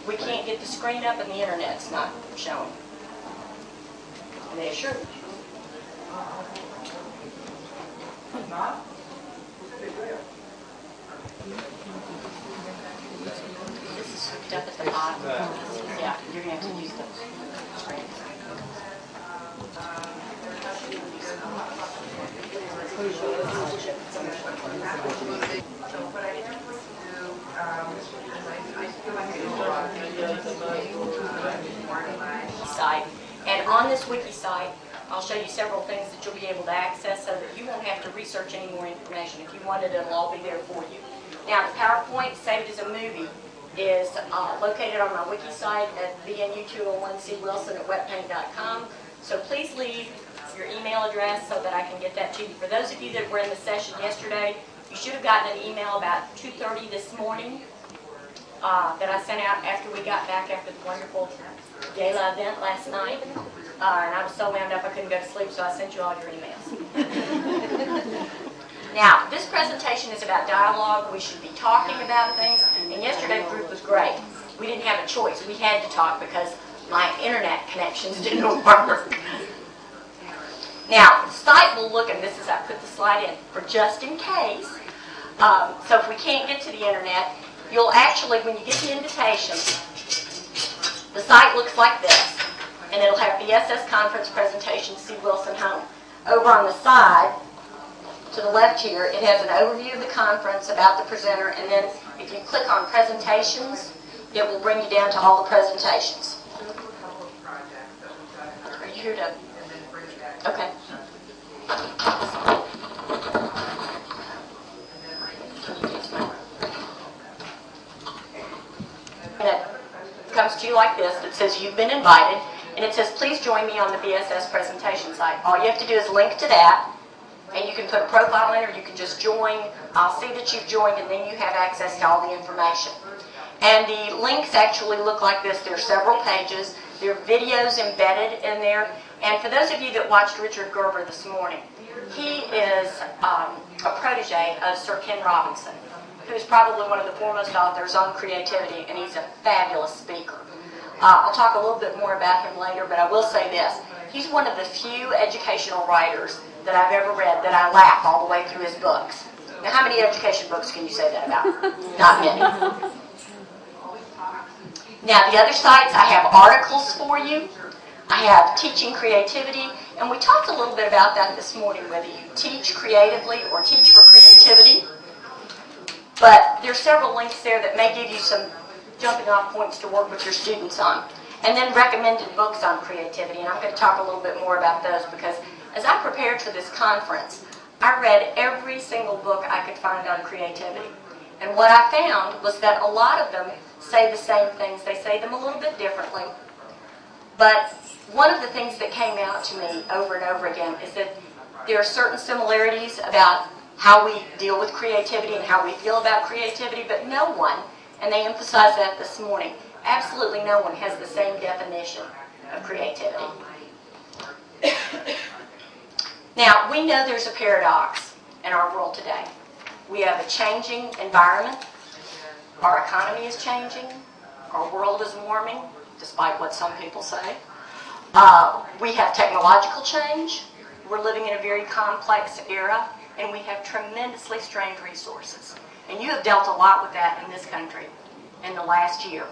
we can't get the screen up and the internet's not showing. And they assure me. This is hooked up at the bottom. Yeah, you're going to have to use those screens. Site. And on this wiki site, I'll show you several things that you'll be able to access so that you won't have to research any more information. If you want it, it'll all be there for you. Now, the PowerPoint, saved as a movie, is located on my wiki site at bnu201cwilson@webpaint.com. So please leave your email address so that I can get that to you. For those of you that were in the session yesterday, you should have gotten an email about 2:30 this morning that I sent out after we got back after the wonderful gala event last night. And I was so wound up I couldn't go to sleep, so I sent you all your emails. Now, this presentation is about dialogue. We should be talking about things. And yesterday's group was great. We didn't have a choice. We had to talk because my internet connections didn't work. Now, the site will look, and this is, I put the slide in for just in case. So if we can't get to the internet, you'll actually, when you get the invitation, the site looks like this. And it'll have BSS conference presentation, C. Wilson Home. Over on the side, to the left here, it has an overview of the conference about the presenter, and then if you click on presentations, it will bring you down to all the presentations. Are you here to? Okay. And it comes to you like this. It says you've been invited. And it says, please join me on the BSS presentation site. All you have to do is link to that, and you can put a profile in, or you can just join. I'll see that you've joined, and then you have access to all the information. And the links actually look like this. There are several pages. There are videos embedded in there. And for those of you that watched Richard Gerber this morning, he is a protege of Sir Ken Robinson, who's probably one of the foremost authors on creativity, and he's a fabulous speaker. I'll talk a little bit more about him later, but I will say this. He's one of the few educational writers that I've ever read that I laugh all the way through his books. Now, how many education books can you say that about? Not many. Now, the other sites, I have articles for you. I have teaching creativity, and we talked a little bit about that this morning, whether you teach creatively or teach for creativity. But there's several links there that may give you some jumping off points to work with your students on. And then recommended books on creativity, and I'm going to talk a little bit more about those because as I prepared for this conference, I read every single book I could find on creativity. And what I found was that a lot of them say the same things. They say them a little bit differently. But one of the things that came out to me over and over again is that there are certain similarities about how we deal with creativity and how we feel about creativity, but no one, and they emphasized that this morning, absolutely no one has the same definition of creativity. Now, we know there's a paradox in our world today. We have a changing environment. Our economy is changing. Our world is warming, despite what some people say. We have technological change. We're living in a very complex era, and we have tremendously strained resources. And you have dealt a lot with that in this country in the last year,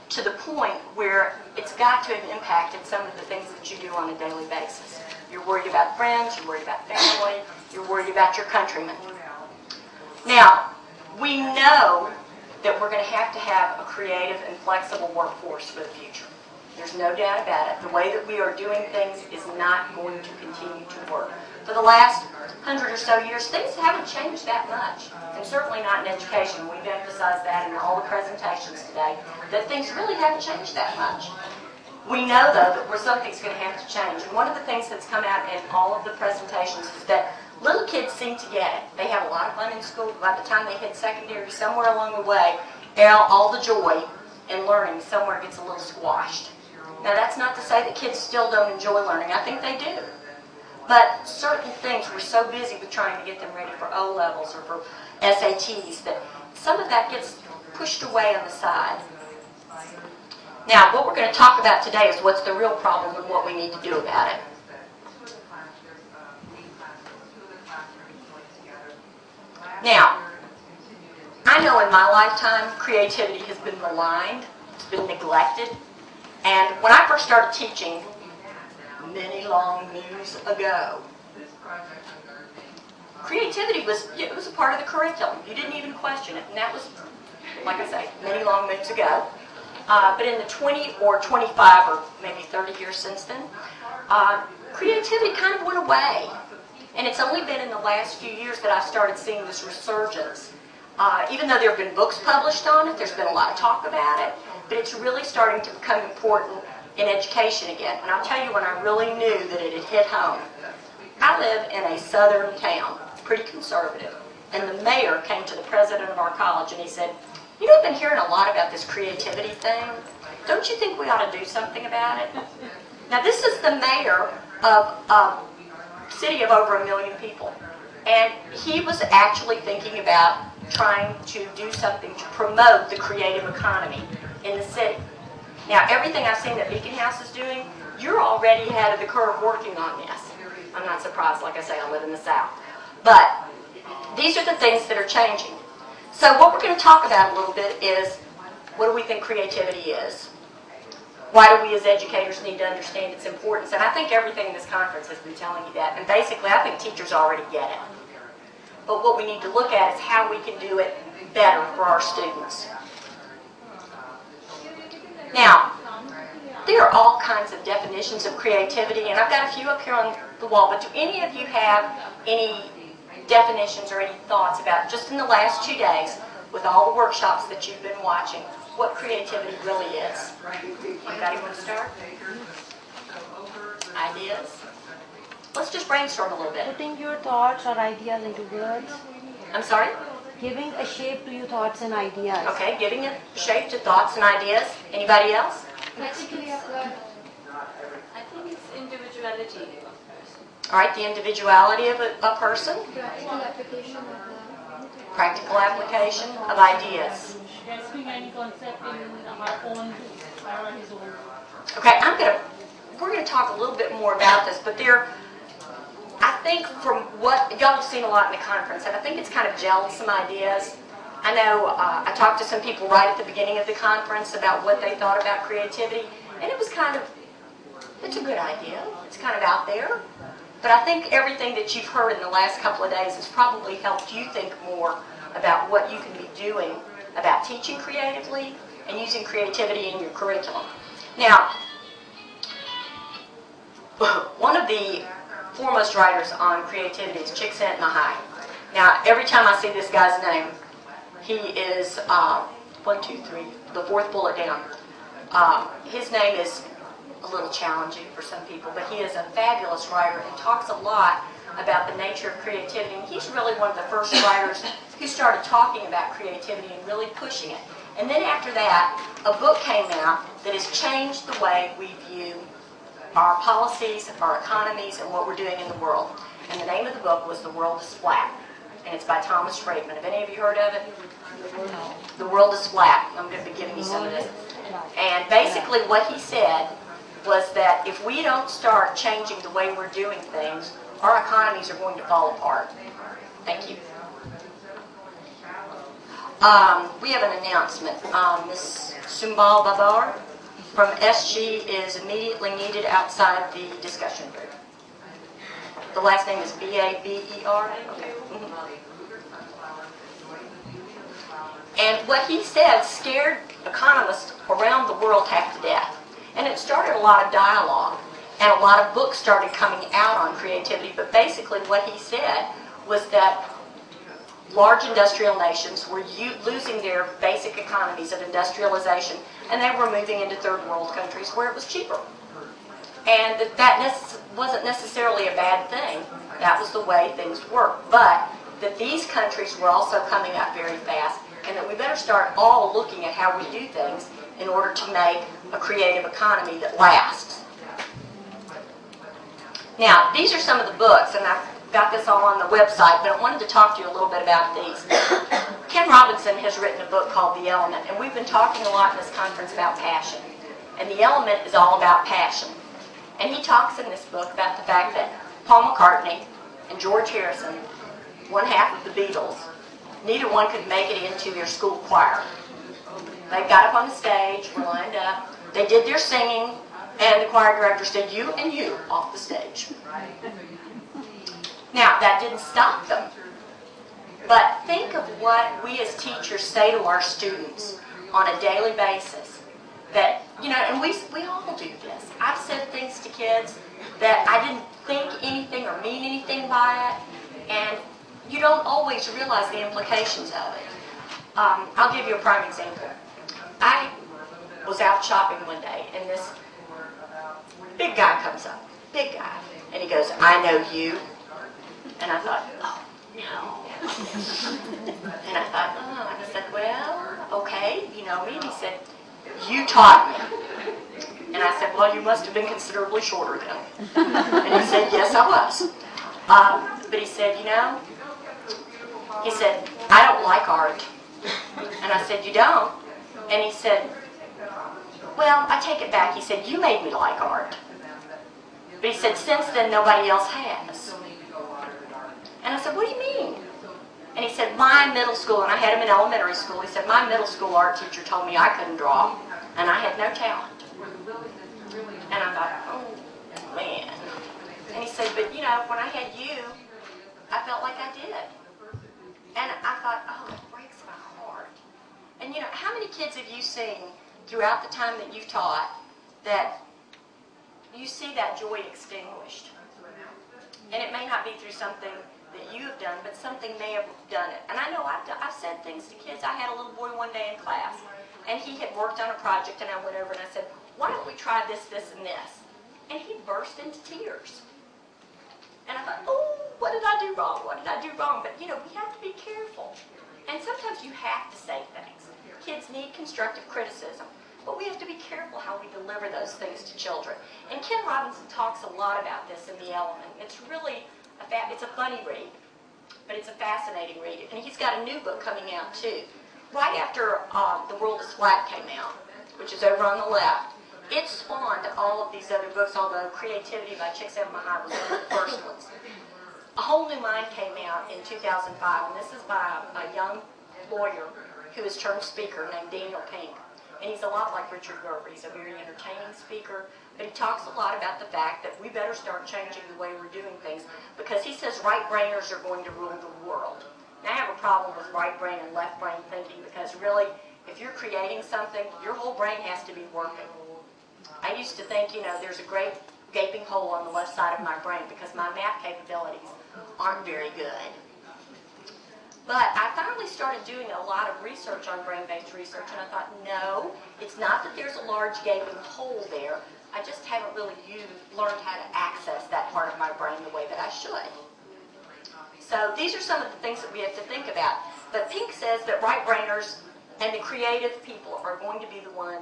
to the point where it's got to have impacted some of the things that you do on a daily basis. You're worried about friends, you're worried about family, you're worried about your countrymen. Now, we know that we're going to have a creative and flexible workforce for the future. There's no doubt about it. The way that we are doing things is not going to continue to work. For the last 100 or so years, things haven't changed that much, and certainly not in education. We've emphasized that in all the presentations today, that things really haven't changed that much. We know, though, that something's going to have to change. And one of the things that's come out in all of the presentations is that little kids seem to get it. They have a lot of fun in school. By the time they hit secondary, somewhere along the way, all the joy in learning somewhere gets a little squashed. Now, that's not to say that kids still don't enjoy learning. I think they do. But certain things, we're so busy with trying to get them ready for O-levels or for SATs that some of that gets pushed away on the side. Now, what we're going to talk about today is what's the real problem and what we need to do about it. Now, I know in my lifetime, creativity has been maligned, it's been neglected, and when I first started teaching, many long moons ago, creativity was a part of the curriculum. You didn't even question it, and that was, like I say, many long moons ago. But in the 20 or 25 or maybe 30 years since then, creativity kind of went away. And it's only been in the last few years that I've started seeing this resurgence. Even though there have been books published on it, there's been a lot of talk about it, but it's really starting to become important in education again. And I'll tell you when I really knew that it had hit home. I live in a southern town, pretty conservative, and the mayor came to the president of our college and he said, "You know, I've been hearing a lot about this creativity thing. Don't you think we ought to do something about it?" Now, this is the mayor of a city of over 1 million people, and he was actually thinking about trying to do something to promote the creative economy in the city. Now, everything I've seen that Beaconhouse is doing, you're already ahead of the curve working on this. I'm not surprised. Like I say, I live in the South. But these are the things that are changing. So what we're going to talk about a little bit is, what do we think creativity is? Why do we as educators need to understand its importance? And I think everything in this conference has been telling you that. And basically, I think teachers already get it. But what we need to look at is how we can do it better for our students. Now, there are all kinds of definitions of creativity, and I've got a few up here on the wall, but do any of you have any definitions or any thoughts about, just in the last 2 days, with all the workshops that you've been watching, what creativity really is? Anybody want to start? Ideas? Let's just brainstorm a little bit. Putting your thoughts or ideas into words. I'm sorry? Giving a shape to your thoughts and ideas. Okay, giving a shape to thoughts and ideas. Anybody else? Practically applied. I think it's individuality. All right, the individuality of a person. Practical application of the... Practical application of ideas. Grasping any concept in our own, his own. Okay, we're going to talk a little bit more about this, but I think from what, y'all have seen a lot in the conference, and I think it's kind of gelled some ideas. I know I talked to some people right at the beginning of the conference about what they thought about creativity, and it was kind of, it's a good idea. It's kind of out there. But I think everything that you've heard in the last couple of days has probably helped you think more about what you can be doing about teaching creatively and using creativity in your curriculum. Now, one of the foremost writers on creativity is Csikszentmihalyi. Now, every time I see this guy's name, he is, 1, 2, 3, the fourth bullet down. His name is a little challenging for some people, but he is a fabulous writer and talks a lot about the nature of creativity. And he's really one of the first writers who started talking about creativity and really pushing it. And then after that, a book came out that has changed the way we view our policies, our economies, and what we're doing in the world. And the name of the book was The World is Flat. And it's by Thomas Friedman. Have any of you heard of it? The World is Flat. I'm going to be giving you some of this. And basically what he said was that if we don't start changing the way we're doing things, our economies are going to fall apart. Thank you. We have an announcement. Ms. Sumbal Babar from SG is immediately needed outside the discussion group. The last name is B-A-B-E-R? Okay. And what he said scared economists around the world half to death. And it started a lot of dialogue, and a lot of books started coming out on creativity, but basically what he said was that large industrial nations were losing their basic economies of industrialization, and they were moving into third world countries where it was cheaper. And that wasn't necessarily a bad thing. That was the way things worked. But that these countries were also coming up very fast, and that we better start all looking at how we do things in order to make a creative economy that lasts. Now, these are some of the books, and I've got this all on the website, but I wanted to talk to you a little bit about these. Ken Robinson has written a book called The Element, and we've been talking a lot in this conference about passion. And The Element is all about passion. And he talks in this book about the fact that Paul McCartney and George Harrison, one half of the Beatles, neither one could make it into their school choir. They got up on the stage, were lined up, they did their singing, and the choir director said, "You and you off the stage." Now, that didn't stop them. But think of what we as teachers say to our students on a daily basis. That, you know, and we all do this. I've said things to kids that I didn't think anything or mean anything by it, and you don't always realize the implications of it. I'll give you a prime example. I was out shopping one day, and this big guy comes up, big guy, and he goes, "I know you." And I thought, oh, no. And I thought, oh, and I said, "Well, okay, you know me." And he said, "You taught me." And I said, "Well, you must have been considerably shorter then." And he said, "Yes, I was." But he said, "You know," he said, "I don't like art." And I said, "You don't?" And he said, "Well, I take it back." He said, "You made me like art." But he said, "Since then, nobody else has." And I said, "What do you mean?" And he said, "My middle school," and I had him in elementary school, he said, "My middle school art teacher told me I couldn't draw, and I had no talent." And I thought, oh, man. And he said, "But, you know, when I had you, I felt like I did." And I thought, oh, it breaks my heart. And, you know, how many kids have you seen throughout the time that you've taught that you see that joy extinguished? And it may not be through something that you have done, but something may have done it. And I know I've said things to kids. I had a little boy one day in class, and he had worked on a project, and I went over and I said, "Why don't we try this, this, and this?" And he burst into tears. And I thought, oh, what did I do wrong? What did I do wrong? But, you know, we have to be careful. And sometimes you have to say things. Kids need constructive criticism, but we have to be careful how we deliver those things to children. And Ken Robinson talks a lot about this in The Element. It's really it's a funny read, but it's a fascinating read. And he's got a new book coming out, too. Right after The World is Flat came out, which is over on the left, it spawned all of these other books, although Creativity by Csikszentmihalyi was one of the first ones. A Whole New Mind came out in 2005, and this is by a young lawyer who has turned speaker named Daniel Pink. And he's a lot like Richard Gerber. He's a very entertaining speaker, but he talks a lot about the fact that we better start changing the way we're doing things, because he says right-brainers are going to rule the world. Now, I have a problem with right brain and left brain thinking, because really, if you're creating something, your whole brain has to be working. I used to think, you know, there's a great gaping hole on the left side of my brain because my math capabilities aren't very good. But I finally started doing a lot of research on brain-based research, and I thought, no, it's not that there's a large gaping hole there. I just haven't really learned how to access that part of my brain the way that I should. So these are some of the things that we have to think about. But Pink says that right-brainers and the creative people are going to be the ones